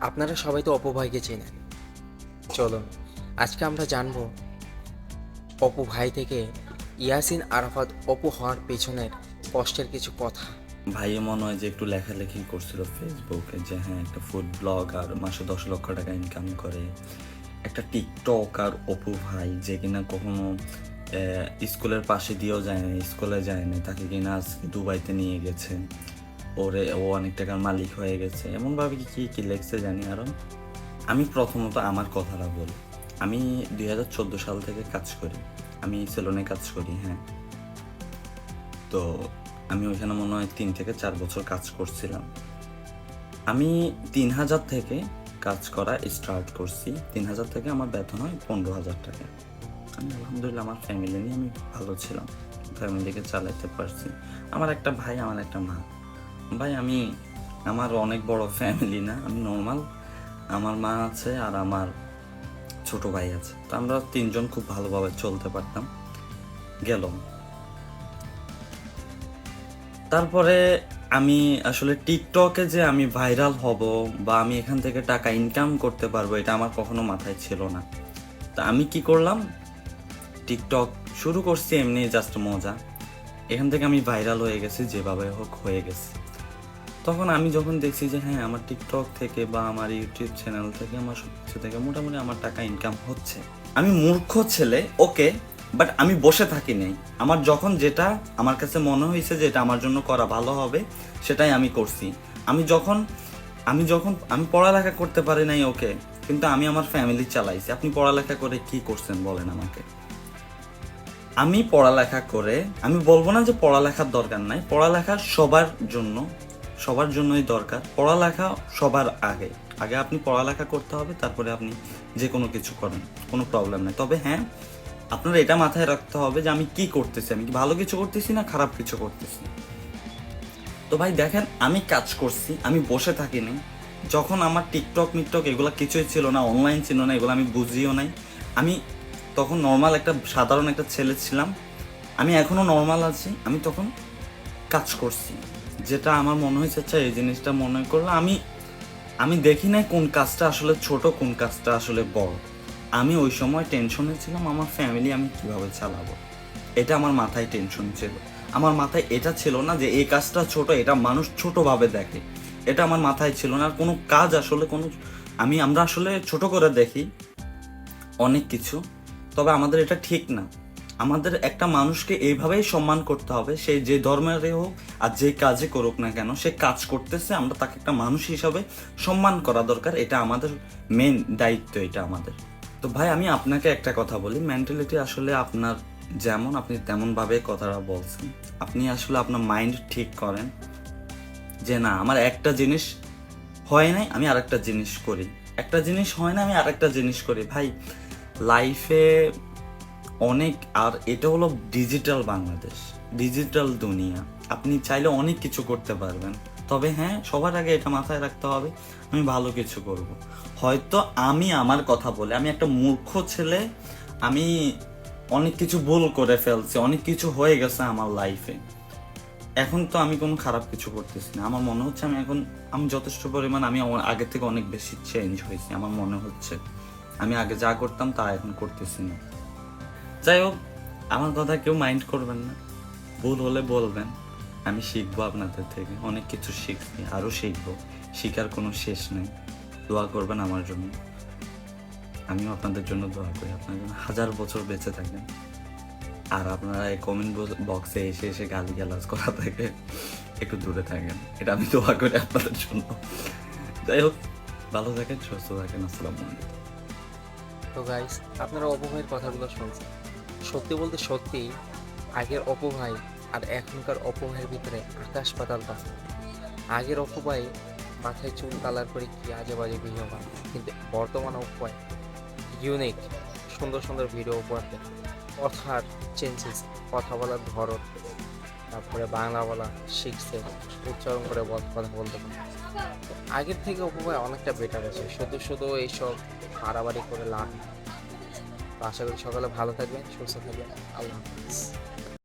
আপনারা সবাই তো অপু ভাইকে চেনেন। চলুন আজকে আমরা জানবো অপু ভাই থেকে ইয়াসিন আরাফাত অপু হওয়ার পেছনের কষ্টের কিছু কথা। ভাই মনে হয় যে একটু লেখালেখি করছিল ফেসবুকে যে হ্যাঁ একটা ফুড ব্লগ আর মাসে 10 লক্ষ টাকা ইনকাম করে, একটা টিকটক আর অপু ভাই যে কিনা কখনো স্কুলের পাশে দিয়েও যায় না, স্কুলে যায় না, তাকে কিনা আজকে দুবাইতে নিয়ে গেছে, ও অনেক টাকার মালিক হয়ে গেছে, এমনভাবে কি কি লেখছে জানি আরো। আমি প্রথমত আমার কথাটা বলি, আমি 2014 সাল থেকে কাজ করি, আমি সেলুনে কাজ করি। হ্যাঁ, তো আমি ওইখানে মনে হয় 3 থেকে 4 বছর কাজ করছিলাম। আমি 3,000 থেকে কাজ করা স্টার্ট করছি। 3,000 থেকে আমার বেতন হয় 15,000 টাকা। আমি আলহামদুলিল্লাহ আমার ফ্যামিলি নিয়ে আমি ভালো ছিলাম, ফ্যামিলিকে চালাইতে পারছি। আমার একটা ভাই, আমার একটা মা। ভাই আমার অনেক বড় ফ্যামিলি না, আমি নর্মাল। আমার মা আছে আর আমার ছোট ভাই আছে, তো আমরা 3জন খুব ভালোভাবে চলতে পারতাম। গেল তারপরে আমি আসলে টিকটকে যে আমি ভাইরাল হব বা আমি এখান থেকে টাকা ইনকাম করতে পারবো এটা আমার কখনো মাথায় ছিল না। তা আমি কি করলাম, টিকটক শুরু করছি এমনি জাস্ট মজা। এখান থেকে আমি ভাইরাল হয়ে গেছি, যেভাবে হোক হয়ে গেছি। তখন আমি যখন দেখছি যে হ্যাঁ আমার টিকটক থেকে বা আমার ইউটিউব চ্যানেল থেকে, আমার সব কিছু থেকে মোটামুটি আমার টাকা ইনকাম হচ্ছে, আমি মূর্খ ছেলে ওকে, বাট আমি বসে থাকি নাই। আমার যখন যেটা আমার কাছে মনে হয়েছে যে এটা আমার জন্য করা ভালো হবে সেটাই আমি করছি। আমি পড়ালেখা করতে পারি নাই ওকে, কিন্তু আমি আমার ফ্যামিলি চালাইছি। আপনি পড়ালেখা করে কি করছেন বলেন আমাকে? আমি পড়ালেখা করে, আমি বলবো না যে পড়ালেখার দরকার নাই, পড়ালেখা সবার জন্যই দরকার। পড়ালেখা সবার আগে আগে আপনি পড়ালেখা করতে হবে, তারপরে আপনি যে কোনো কিছু করেন, কোনো প্রবলেম নেই। তবে হ্যাঁ, আপনার এটা মাথায় রাখতে হবে যে আমি কি করতেছি, আমি কি ভালো কিছু করতেছি না খারাপ কিছু করতেছি। তো ভাই দেখেন, আমি কাজ করছি, আমি বসে থাকিনি। যখন আমার টিকটক মিকটক এগুলো কিছুই ছিল না, অনলাইন ছিল না, এগুলো আমি বুঝিও নাই। আমি তখন নর্মাল একটা সাধারণ একটা ছেলে ছিলাম, আমি এখনো নর্মাল আছি। আমি তখন কাজ করছি, যেটা আমার মনে হয়েছে আচ্ছা এই জিনিসটা মনে করলে আমি দেখি নাই কোন কাজটা আসলে ছোট, কোন কাজটা আসলে বড়। আমি ওই সময় টেনশনে ছিলাম আমার ফ্যামিলি আমি কিভাবে চালাবো, এটা আমার মাথায় টেনশন ছিল। আমার মাথায় এটা ছিল না যে এই কাজটা ছোট, এটা মানুষ ছোটভাবে দেখে, এটা আমার মাথায় ছিল না। আর কোনো কাজ আসলে আমরা আসলে ছোট করে দেখি অনেক কিছু, তবে আমাদের এটা ঠিক না। আমাদের একটা মানুষকে এইভাবেই সম্মান করতে হবে, সে যে ধর্মেরই হোক আর যে কাজে করুক না কেন, সে কাজ করতেছে, আমরা তাকে একটা মানুষ হিসাবে সম্মান করা দরকার। এটা আমাদের মেন দায়িত্ব, এটা আমাদের। তো ভাই আমি আপনাকে একটা কথা বলি, মেন্টালিটি আসলে আপনার যেমন, আপনি তেমন ভাবে কথাটা বলছেন। আপনি আসলে আপনার মাইন্ড ঠিক করেন যে না আমার একটা জিনিস হয় নাই, আমি আরেকটা জিনিস করি, একটা জিনিস হয় না আমি আরেকটা জিনিস করি। ভাই লাইফে অনেক, আর এটা হলো ডিজিটাল বাংলাদেশ, ডিজিটাল দুনিয়া, আপনি চাইলে অনেক কিছু করতে পারবেন। তবে হ্যাঁ, সবার আগে এটা মাথায় রাখতে হবে আমি ভালো কিছু করব। হয়তো আমি আমার কথা বলে আমি একটা মূর্খ ছেলে, আমি অনেক কিছু ভুল করে ফেলছি, অনেক কিছু হয়ে গেছে আমার লাইফে। এখন তো আমি কোনো খারাপ কিছু করতেছি না, আমার মনে হচ্ছে আমি যথেষ্ট পরিমাণ আমি আগে থেকে অনেক বেশি চেঞ্জ হয়েছি। আমার মনে হচ্ছে আমি আগে যা করতাম তা এখন করতেছি না। যাই হোক, আমার কথা কেউ মাইন্ড করবেন না, ভুল হলে বলবেন, আমি শিখবো আপনাদের থেকে, অনেক কিছু শিখছি, আরও শিখবো, শিখার কোনো শেষ নেই। দোয়া করবেন আমার জন্য, আমিও আপনাদের জন্য দোয়া করি, আপনার জন্য 1000 বছর বেঁচে থাকেন। আর আপনারা এই কমেন্ট বক্সে এসে এসে গালিগালাজ করা থেকে একটু দূরে থাকেন, এটা আমি দোয়া করি আপনাদের জন্য। যাই হোক, ভালো থাকেন, সুস্থ থাকেন, আসসালামু আলাইকুম। তো গাইস, আপনারা অপু ভাইয়ের কথাগুলো শুনছেন। সত্যি বলতে সত্যি আগের অপু ভাই আর এখনকার অপু ভাইয়ের ভিতরে আকাশ পাতাল তফাৎ। আগের অপু ভাই মাথায় চুল কালার করে কি আজে বাজে ভিডিও বানায়, কিন্তু বর্তমান অপু ভাই ইউনিক সুন্দর সুন্দর ভিডিও উপহার দেয়। কথার চেঞ্জেস, কথা বলার ধরন, তারপরে বাংলা বলা শিখছে, উচ্চারণ করে কথা বলতে পারে। তো আগের থেকে অপু ভাই অনেকটা বেটার আছে। শুধু শুধু এইসব বাড়াবাড়ি করে লাভ নেই। তো আশা করি সকালে ভালো থাকবেন, সুস্থ থাকবেন। আল্লাহ হাফিজ।